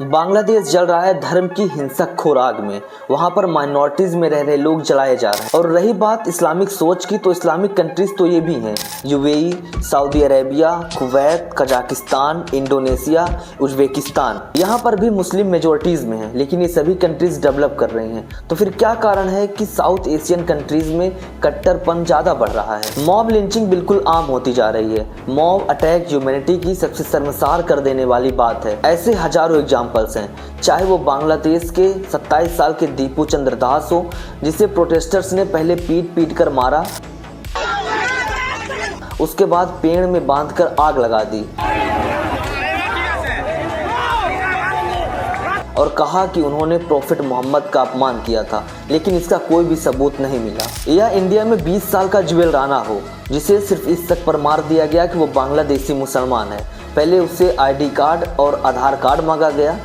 बांग्लादेश जल रहा है धर्म की हिंसक खुराक में। वहां पर माइनॉरिटीज में रह रहे लोग जलाए जा रहे हैं। और रही बात इस्लामिक सोच की, तो इस्लामिक कंट्रीज तो ये भी हैं, UAE, Saudi Arabia, Kuwait, Kazakhstan, Indonesia, Uzbekistan. यहाँ पर भी मुस्लिम मेजोरिटीज में है, लेकिन ये सभी कंट्रीज डेवलप कर रही हैं। तो फिर क्या कारण है कि साउथ एशियन कंट्रीज में कट्टरपन ज्यादा बढ़ रहा है? मॉब लिंचिंग बिल्कुल आम होती जा रही है। मॉब अटैक ह्यूमैनिटी की सबसे शर्मसार कर देने वाली बात है। ऐसे हजारों एग्जाम्पल्स हैं, चाहे वो बांग्लादेश के 27 साल के दीपू चंद्र दास हो, जिसे प्रोटेस्टर्स ने पहले पीट पीट कर मारा, उसके बाद पेड़ में बांधकर आग लगा दी और कहा कि उन्होंने प्रॉफिट मोहम्मद का अपमान किया था, लेकिन इसका कोई भी सबूत नहीं मिला। या इंडिया में 20 साल का जुएल राणा हो, जिसे सिर्फ इस तक पर मार दिया गया कि वो बांग्लादेशी मुसलमान है। पहले उससे आईडी कार्ड और आधार कार्ड मांगा गया,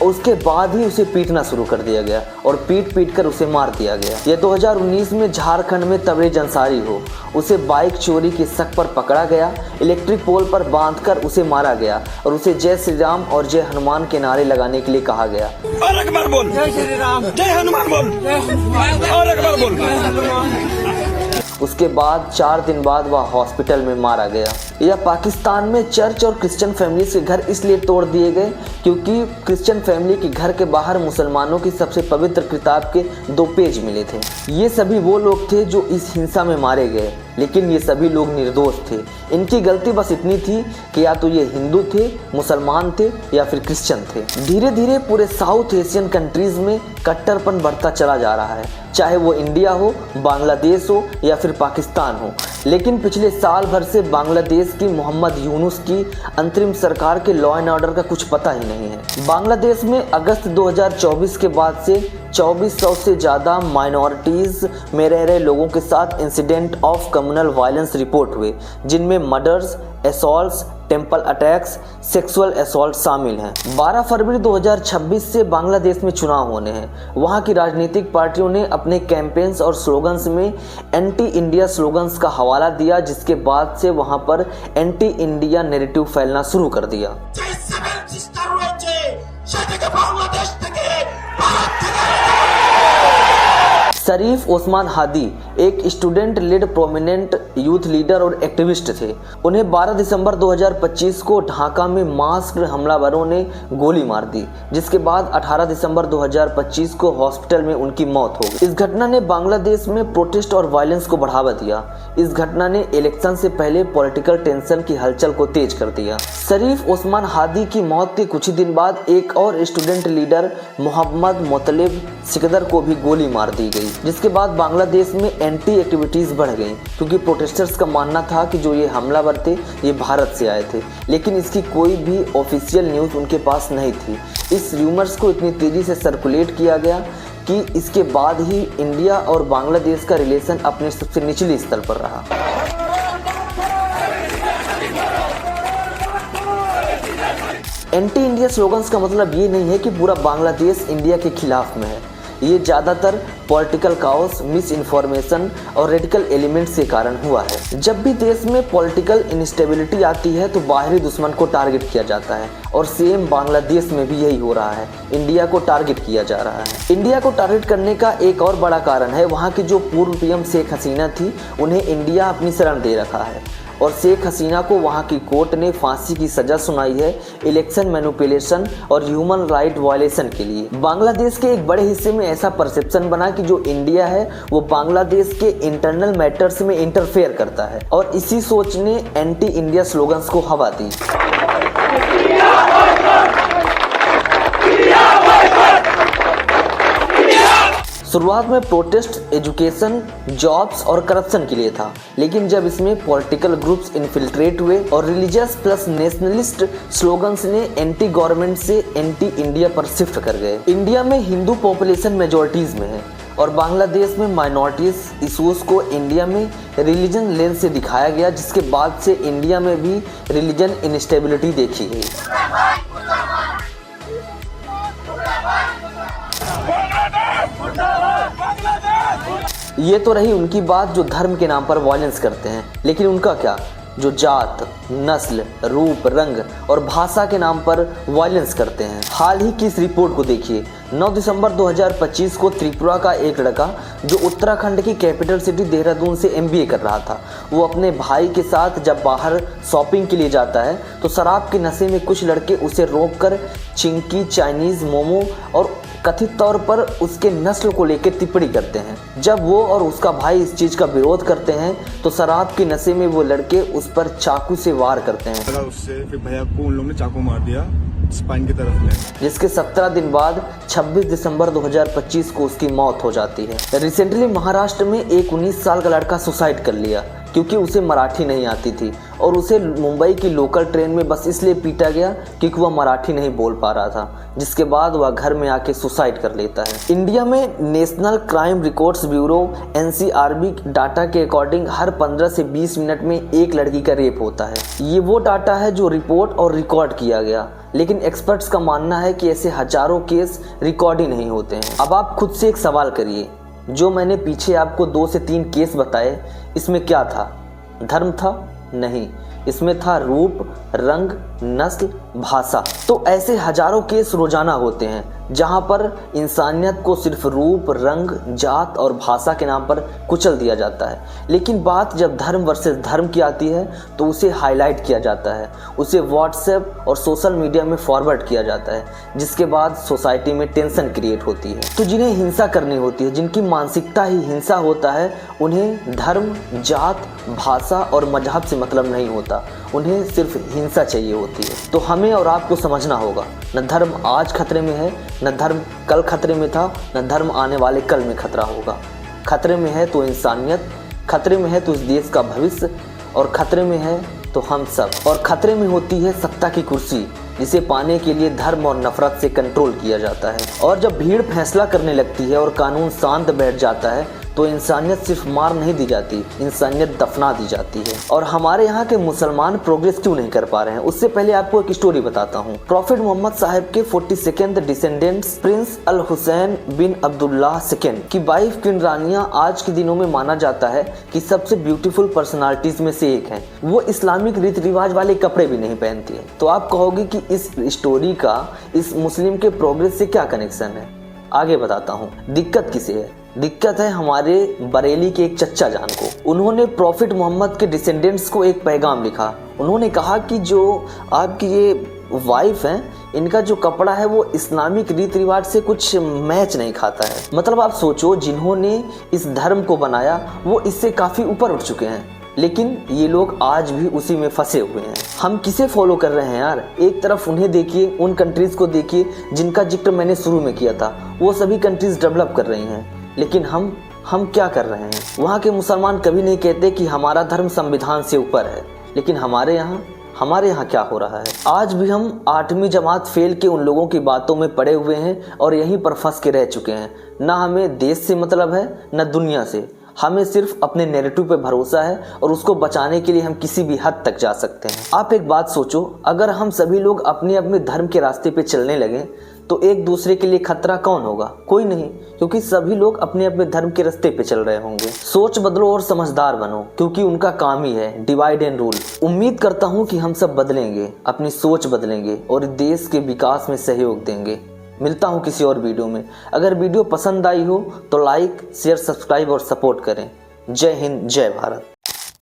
उसके बाद ही उसे पीटना शुरू कर दिया गया और पीट पीट कर उसे मार दिया गया। यह 2019 में झारखंड में तबरेज अंसारी हो, उसे बाइक चोरी के शक पर पकड़ा गया, इलेक्ट्रिक पोल पर बांधकर उसे मारा गया और उसे जय श्री राम और जय हनुमान के नारे लगाने के लिए कहा गया। और एक बार बोल, जय श्री राम, जय हनुमान बोल, और एक बार बोल। उसके बाद 4 दिन बाद वह हॉस्पिटल में मारा गया। या पाकिस्तान में चर्च और क्रिश्चियन फैमिलीज के घर इसलिए तोड़ दिए गए क्योंकि क्रिश्चियन फैमिली के घर के बाहर मुसलमानों की सबसे पवित्र किताब के 2 पेज मिले थे। ये सभी वो लोग थे जो इस हिंसा में मारे गए, लेकिन ये सभी लोग निर्दोष थे। इनकी गलती बस इतनी थी कि या तो ये हिंदू थे, मुसलमान थे या फिर क्रिश्चियन थे। धीरे धीरे पूरे साउथ एशियन कंट्रीज में कट्टरपन बढ़ता चला जा रहा है, चाहे वो इंडिया हो, बांग्लादेश हो या फिर पाकिस्तान हो। लेकिन पिछले साल भर से बांग्लादेश की मोहम्मद यूनुस की अंतरिम सरकार के लॉ एंड ऑर्डर का कुछ पता ही नहीं है। बांग्लादेश में अगस्त 2024 के बाद से 2400 से ज़्यादा माइनॉरिटीज़ में रह रहे लोगों के साथ incident of communal violence report हुए, जिनमें murders, assaults, temple attacks, sexual assault शामिल हैं। 12 फरवरी 2026 से बांग्लादेश में चुनाव होने हैं। वहां की राजनीतिक पार्टियों ने अपने कैंपेन्स और स्लोगन्स में एंटी इंडिया स्लोगन्स का हवाला दिया, जिसके बाद से वहां पर एंटी इंडिया नैरेटिव फैलना शुरू कर दिया। शरीफ ओस्मान हादी एक student led prominent youth leader और एक्टिविस्ट थे। उन्हें 12 दिसंबर 2025 को ढाका में मास्क्ड हमलावरों ने गोली मार दी, जिसके बाद 18 दिसंबर 2025 को हॉस्पिटल में उनकी मौत हो गई। इस घटना ने बांग्लादेश में प्रोटेस्ट और वायलेंस को बढ़ावा दिया। इस घटना ने इलेक्शन से पहले पॉलिटिकल टेंशन की हलचल को तेज कर दिया। शरीफ ओस्मान हादी की मौत के कुछ ही दिन बाद एक और स्टूडेंट लीडर मोहम्मद मोतलिब सिकदर को भी गोली मार दी गई, जिसके बाद बांग्लादेश में एंटी एक्टिविटीज़ बढ़ गई, क्योंकि प्रोटेस्टर्स का मानना था कि जो ये हमलावर थे ये भारत से आए थे, लेकिन इसकी कोई भी ऑफिशियल न्यूज़ उनके पास नहीं थी। इस र्यूमर्स को इतनी तेज़ी से सर्कुलेट किया गया कि इसके बाद ही इंडिया और बांग्लादेश का रिलेशन अपने सबसे निचले स्तर पर रहा। एंटी इंडिया स्लोगन्स का मतलब ये नहीं है कि पूरा बांग्लादेश इंडिया के खिलाफ में है। ये ज़्यादातर पॉलिटिकल काओस, मिस इन्फॉर्मेशन और रेडिकल एलिमेंट्स के कारण हुआ है। जब भी देश में पॉलिटिकल इंस्टेबिलिटी आती है तो बाहरी दुश्मन को टारगेट किया जाता है, और सेम बांग्लादेश में भी यही हो रहा है। इंडिया को टारगेट किया जा रहा है। इंडिया को टारगेट करने का एक और बड़ा कारण है, वहाँ की जो पूर्व पीएम शेख हसीना थी, उन्हें इंडिया अपनी शरण दे रखा है और शेख हसीना को वहां की कोर्ट ने फांसी की सजा सुनाई है इलेक्शन मैनिपुलेशन और ह्यूमन राइट वायलेशन के लिए। बांग्लादेश के एक बड़े हिस्से में ऐसा परसेप्शन बना कि जो इंडिया है वो बांग्लादेश के इंटरनल मैटर्स में इंटरफेयर करता है, और इसी सोच ने एंटी इंडिया स्लोगन्स को हवा दी। शुरुआत में प्रोटेस्ट एजुकेशन, जॉब्स और करप्शन के लिए था, लेकिन जब इसमें पॉलिटिकल ग्रुप्स इन्फिल्ट्रेट हुए और रिलीजियस प्लस नेशनलिस्ट स्लोगन्स ने एंटी गवर्नमेंट से एंटी इंडिया पर शिफ्ट कर गए। इंडिया में हिंदू पॉपुलेशन मेजॉरिटीज में है और बांग्लादेश में माइनॉरिटीज इशूज को इंडिया में रिलीजन लेंस से दिखाया गया, जिसके बाद से इंडिया में भी रिलीजन इंस्टेबिलिटी देखी गई। ये तो रही उनकी बात जो धर्म के नाम पर वायलेंस करते हैं, लेकिन उनका क्या? जो जात, नस्ल, रूप, रंग और भाषा के नाम पर वायलेंस करते हैं। हाल ही की इस रिपोर्ट को देखिए। 9 दिसंबर 2025 को त्रिपुरा का एक लड़का जो उत्तराखंड की कैपिटल सिटी देहरादून से MBA कर रहा था, वो अपने भाई के साथ जब बाहर शॉपिंग के लिए जाता है तो शराब के नशे में कुछ लड़के उसे रोककर चिंकी, चाइनीज़, मोमो और कथित तौर पर उसके नस्ल को लेकर टिप्पणी करते हैं। जब वो और उसका भाई इस चीज़ का विरोध करते हैं तो शराब के नशे में वो लड़के उस पर चाकू से वार करते हैं। उससे फिर भैया को उन लोगों ने चाकू मार दिया स्पाइन की तरफ में, जिसके 17 दिन बाद 26 दिसंबर 2025 को उसकी मौत हो जाती है। रिसेंटली महाराष्ट्र में एक 19 साल का लड़का सुसाइड कर लिया क्योंकि उसे मराठी नहीं आती थी और उसे मुंबई की लोकल ट्रेन में बस इसलिए पीटा गया क्योंकि वह मराठी नहीं बोल पा रहा था, जिसके बाद वह घर में आके सुसाइड कर लेता है। इंडिया में national crime records bureau NCRB data के अकॉर्डिंग हर 15 से 20 मिनट में एक लड़की का रेप होता है। ये वो डाटा है जो रिपोर्ट और रिकॉर्ड किया गया, लेकिन एक्सपर्ट्स का मानना है कि ऐसे हजारों केस रिकॉर्ड ही नहीं होते हैं। अब आप खुद से एक सवाल करिए, जो मैंने पीछे आपको 2 से 3 केस बताए, इसमें क्या था? धर्म था? नहीं, इसमें था रूप, रंग, नस्ल, भाषा। तो ऐसे हजारों केस रोजाना होते हैं जहां पर इंसानियत को सिर्फ रूप, रंग, जात और भाषा के नाम पर कुचल दिया जाता है। लेकिन बात जब धर्म वर्सेस धर्म की आती है तो उसे हाईलाइट किया जाता है, उसे व्हाट्सएप और सोशल मीडिया में फॉरवर्ड किया जाता है, जिसके बाद सोसाइटी में टेंशन क्रिएट होती है। तो जिन्हें हिंसा करनी होती है, जिनकी मानसिकता ही हिंसा होता है, उन्हें धर्म, जात, भाषा और मजहब से मतलब नहीं होता, उन्हें सिर्फ हिंसा चाहिए होती है। तो हमें और आपको समझना होगा, न धर्म आज खतरे में है, न धर्म कल खतरे में था, न धर्म आने वाले कल में खतरा होगा। खतरे में है तो इंसानियत, खतरे में है तो इस देश का भविष्य, और खतरे में है तो हम सब। और खतरे में होती है सत्ता की कुर्सी, जिसे पाने के लिए धर्म और नफरत से कंट्रोल किया जाता है। और जब भीड़ फैसला करने लगती है और कानून शांत बैठ जाता है तो इंसानियत सिर्फ मार नहीं दी जाती, इंसानियत दफना दी जाती है। और हमारे यहाँ के मुसलमान प्रोग्रेस क्यों नहीं कर पा रहे हैं, उससे पहले आपको एक स्टोरी बताता हूँ। प्रॉफिट मोहम्मद साहब के 42nd डिसेंडेंट्स प्रिंस अल हुसैन बिन अब्दुल्लाह सेकंड की वाइफ क्वीन रानिया आज के दिनों में माना जाता है कि सबसे ब्यूटीफुल पर्सनालिटीज में से एक है। वो इस्लामिक रीति रिवाज वाले कपड़े भी नहीं पहनती है। तो आप कहोगे कि इस स्टोरी का इस मुस्लिम के प्रोग्रेस से क्या कनेक्शन है? आगे बताता हूँ। दिक्कत किसे है? दिक्कत है हमारे बरेली के एक चच्चा जान को। उन्होंने प्रॉफिट मोहम्मद के डिसेंडेंट्स को एक पैगाम लिखा। उन्होंने कहा कि जो आपकी ये वाइफ हैं, इनका जो कपड़ा है वो इस्लामिक रीति रिवाज से कुछ मैच नहीं खाता है। मतलब आप सोचो, जिन्होंने इस धर्म को बनाया वो इससे काफ़ी ऊपर उठ चुके हैं, लेकिन ये लोग आज भी उसी में फंसे हुए हैं। हम किसे फॉलो कर रहे हैं यार? एक तरफ उन्हें देखिए, उन कंट्रीज़ को देखिए जिनका जिक्र मैंने शुरू में किया था, वो सभी कंट्रीज़ डेवलप कर रही हैं, लेकिन हम क्या कर रहे हैं? वहाँ के मुसलमान कभी नहीं कहते कि हमारा धर्म संविधान से ऊपर है, लेकिन हमारे यहाँ क्या हो रहा है? आज भी हम 8वीं जमात फेल के उन लोगों की बातों में पड़े हुए हैं और यहीं पर फंस के रह चुके हैं। ना हमें देश से मतलब है, ना दुनिया से। हमें सिर्फ अपने नैरेटिव पे भरोसा है और उसको बचाने के लिए हम किसी भी हद तक जा सकते हैं। आप एक बात सोचो, अगर हम सभी लोग अपने अपने धर्म के रास्ते पे चलने लगे तो एक दूसरे के लिए खतरा कौन होगा? कोई नहीं, क्योंकि सभी लोग अपने अपने धर्म के रास्ते पे चल रहे होंगे। सोच बदलो और समझदार बनो, क्योंकि उनका काम ही है डिवाइड एंड रूल। उम्मीद करता हूँ कि हम सब बदलेंगे, अपनी सोच बदलेंगे और देश के विकास में सहयोग देंगे। मिलता हूँ किसी और वीडियो में। अगर वीडियो पसंद आई हो तो लाइक, शेयर, सब्सक्राइब और सपोर्ट करें। जय हिंद, जय भारत।